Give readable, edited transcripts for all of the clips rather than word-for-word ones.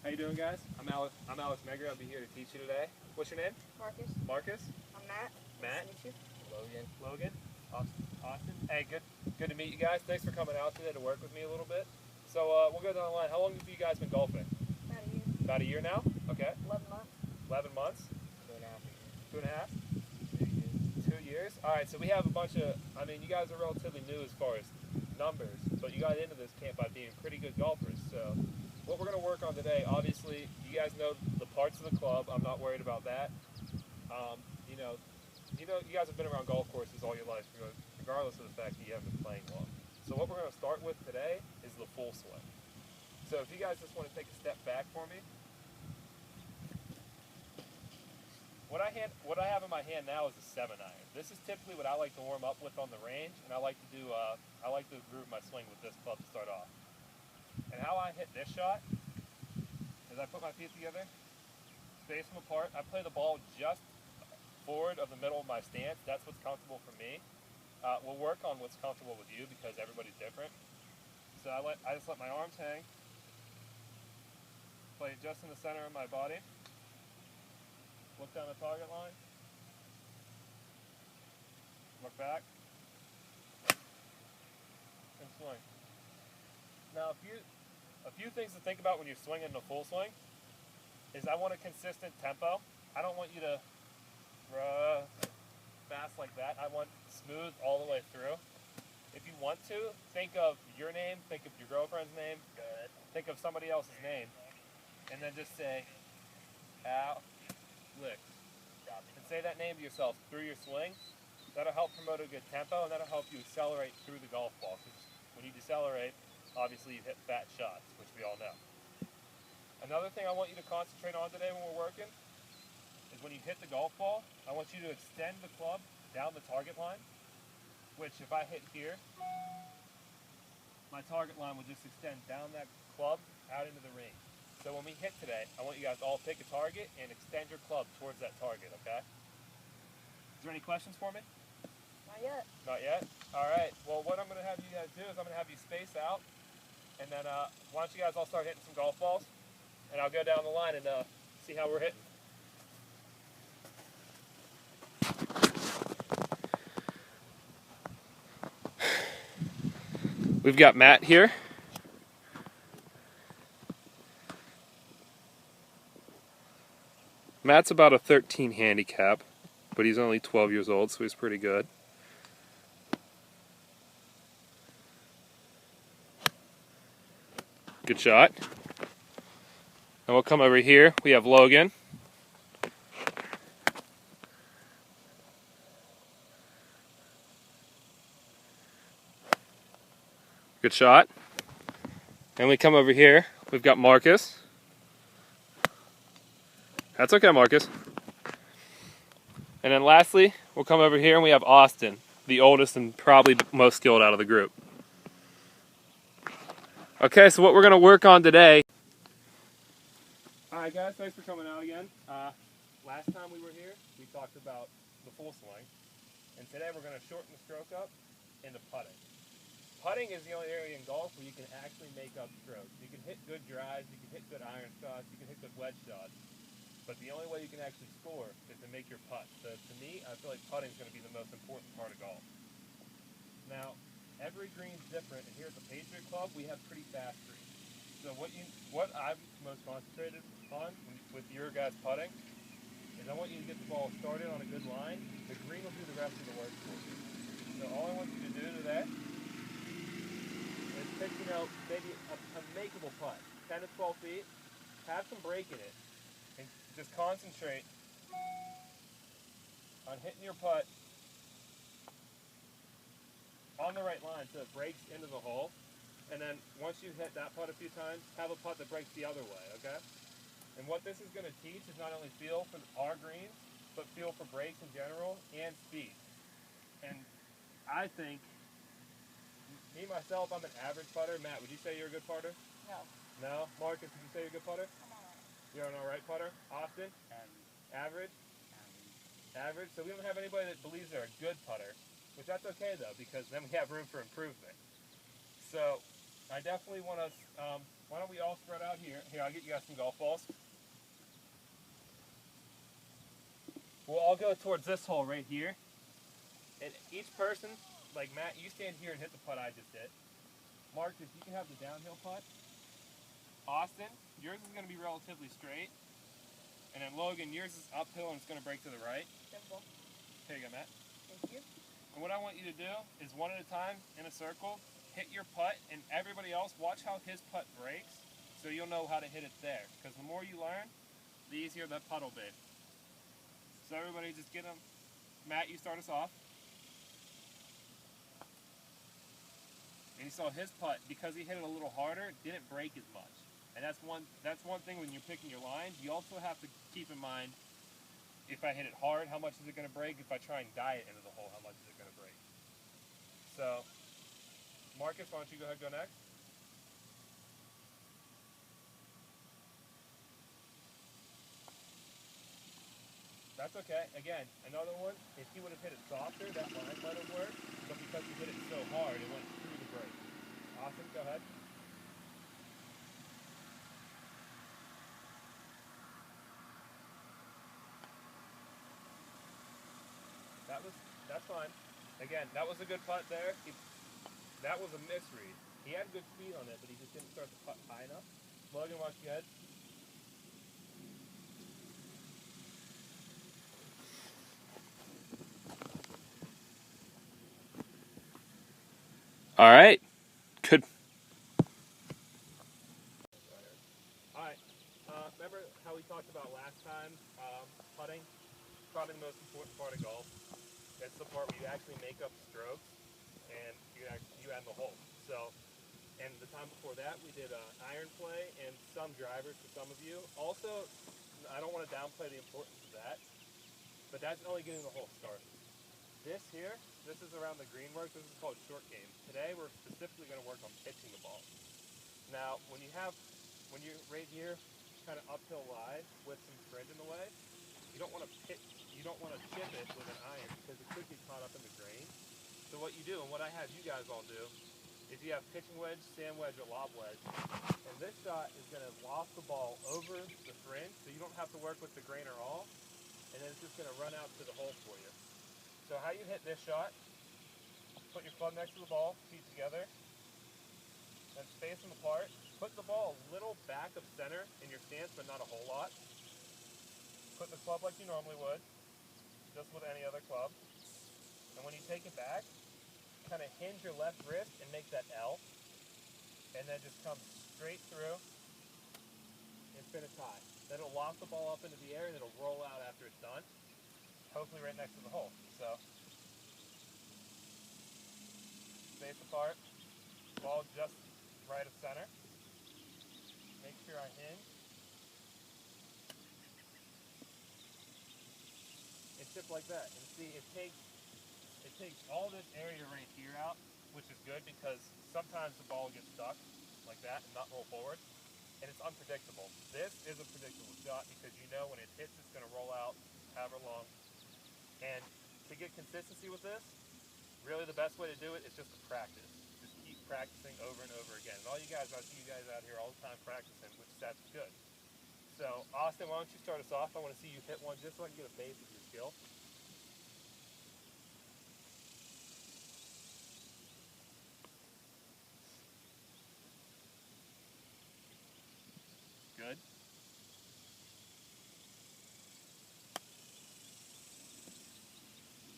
How you doing, guys? I'm Alex Megger. I'll be here to teach you today. What's your name? Marcus. Marcus? I'm Matt. Matt? Nice to meet you. Logan. Logan? Austin? Hey, good to meet you guys. Thanks for coming out today to work with me a little bit. So we'll go down the line. How long have you guys been golfing? About a year. About a year now? Okay. 11 months. 11 months? 2.5 years. 2.5? 2 years? Alright, so we have a bunch of, you guys are relatively new as far as numbers, but you got into this camp by being pretty good golfers. So what we're going to work on today, obviously, you guys know the parts of the club. I'm not worried about that. You guys have been around golf courses all your life, regardless of the fact that you haven't been playing long. So what we're going to start with today is the full swing. So if you guys just want to take a step back for me. What I have in my hand now is a 7-iron. This is typically what I like to warm up with on the range, and I like to groove my swing with this club to start off. And how I hit this shot is I put my feet together, space them apart. I play the ball just forward of the middle of my stance. That's what's comfortable for me. We'll work on what's comfortable with you because everybody's different. So I just let my arms hang, play it just in the center of my body. Look down the target line. Look back. And swing. Now, a few things to think about when you're swinging the full swing is I want a consistent tempo. I don't want you to fast like that. I want smooth all the way through. If you want to, think of your name, think of your girlfriend's name, think of somebody else's name, and then just say, Alex. And say that name to yourself through your swing. That'll help promote a good tempo, and that'll help you accelerate through the golf ball. Because when you decelerate, obviously you hit fat shots, which we all know. Another thing I want you to concentrate on today when we're working is when you hit the golf ball, I want you to extend the club down the target line, which if I hit here, my target line will just extend down that club out into the range. So when we hit today, I want you guys to all pick a target and extend your club towards that target, okay? Is there any questions for me? Not yet. Not yet? All right. Well, what I'm going to have you guys do is I'm going to have you space out, and then why don't you guys all start hitting some golf balls, and I'll go down the line and see how we're hitting. We've got Matt here. Matt's about a 13 handicap, but he's only 12 years old, so he's pretty good. Good shot. And we'll come over here. We have Logan. Good shot. And we come over here. We've got Marcus. That's okay, Marcus. And then lastly, we'll come over here and we have Austin, the oldest and probably most skilled out of the group. Okay, so what we're going to work on today. Alright guys, thanks for coming out again. Last time we were here, we talked about the full swing. And today we're going to shorten the stroke up into putting. Putting is the only area in golf where you can actually make up strokes. You can hit good drives, you can hit good iron shots, you can hit good wedge shots. But the only way you can actually score is to make your putt. So to me, I feel like putting is going to be the most important part of golf. Now, every green's different, and here at the Patriot Club, we have pretty fast greens. So what I'm most concentrated on with your guys putting is I want you to get the ball started on a good line. The green will do the rest of the work for you. So all I want you to do today is pick, maybe a makeable putt, 10 to 12 feet, have some break in it, and just concentrate on hitting your putt on the right line so it breaks into the hole. And then once you hit that putt a few times, have a putt that breaks the other way, okay? And what this is going to teach is not only feel for our greens, but feel for breaks in general and speed. And I think, me myself, I'm an average putter. Matt, would you say you're a good putter? No. No? Marcus, would you say you're a good putter? I'm alright. You're an alright putter? Austin? Average? Average? So we don't have anybody that believes they're a good putter, which that's okay though, because then we have room for improvement. So I definitely want us Why don't we all spread out here? Here, I'll get you guys some golf balls. We'll all go towards this hole right here. And each person, like Matt, you stand here and hit the putt I just did. Mark, if you can have the downhill putt. Austin, yours is going to be relatively straight. And then Logan, yours is uphill and it's going to break to the right. Simple. Here you go, Matt. Thank you. And what I want you to do is one at a time in a circle, hit your putt, and everybody else watch how his putt breaks so you'll know how to hit it there. Because the more you learn, the easier that putt will be. So everybody just get them. Matt, you start us off. And you saw his putt, because he hit it a little harder, it didn't break as much. And that's one thing when you're picking your lines. You also have to keep in mind, if I hit it hard, how much is it going to break? If I try and die it into the hole, how much is it going to break? So, Marcus, why don't you go ahead and go next? That's okay. Again, another one, if he would have hit it softer, that line might have worked. But because he hit it so hard, it went through the break. Awesome, go ahead. That's fine. Again, that was a good putt there. That was a misread. He had good speed on it, but he just didn't start the putt high enough. Logan, watch your head. All right. Good. All right. Remember how we talked about last time, putting? Probably the most important part of golf. It's the part where you actually make up strokes and you add the hole. So, and the time before that we did iron play and some drivers for some of you. Also, I don't want to downplay the importance of that, but that's only getting the hole started. This here, this is around the green work. This is called short game. Today we're specifically going to work on pitching the ball. Now, when you're right here, kind of uphill lie with some fringe in the way, you don't want to chip it with an iron because it could get caught up in the grain. So what you do, and what I have you guys all do, is you have pitching wedge, sand wedge, or lob wedge. And this shot is going to loft the ball over the fringe, so you don't have to work with the grain at all. And then it's just going to run out to the hole for you. So how you hit this shot, put your club next to the ball, feet together, and space them apart. Put the ball a little back of center in your stance, but not a whole lot. Put the club like you normally would, just with any other club. And when you take it back, kind of hinge your left wrist and make that L. And then just come straight through and finish high. Then it'll loft the ball up into the air and it'll roll out after it's done. Hopefully right next to the hole. So, space apart, ball just right of center. Make sure I hinge. And chip like that. And see, it takes all this area right here out, which is good because sometimes the ball gets stuck like that and not roll forward. And it's unpredictable. This is a predictable shot because you know when it hits, it's going to roll out however long. And to get consistency with this, really the best way to do it is just to practice. Just keep practicing over and over again. And all you guys, I see you guys out here all the time practicing, which that's good. So, Austin, why don't you start us off? I want to see you hit one just so I can get a base of your skill. Good.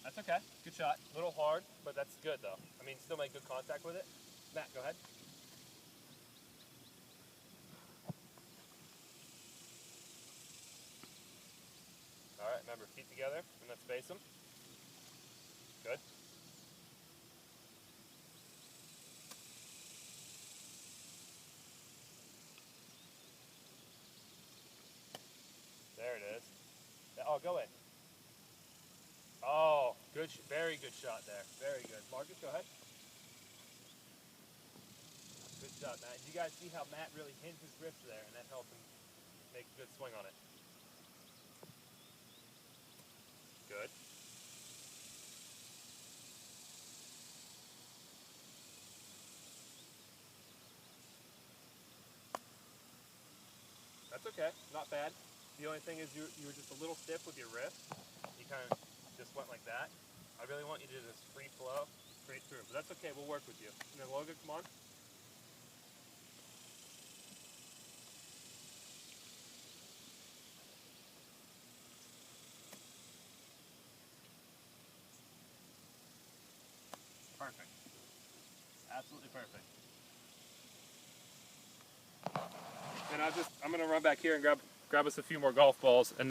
That's okay. Good shot. A little hard, but that's good though. I mean, still make good contact with it. Matt, go ahead. All right, remember, feet together and then space them. Good. There it is. Oh, go in. Oh, good, very good shot there. Very good. Marcus, go ahead. Good shot, Matt. You guys see how Matt really hinged his wrist there, and that helped him make a good swing on it. Good. That's okay, not bad. The only thing is you were just a little stiff with your wrist. You kind of just went like that. I really want you to just free flow straight through, but that's okay, we'll work with you. And then Logan, come on. Perfect. Absolutely perfect. And I'm gonna run back here and grab us a few more golf balls and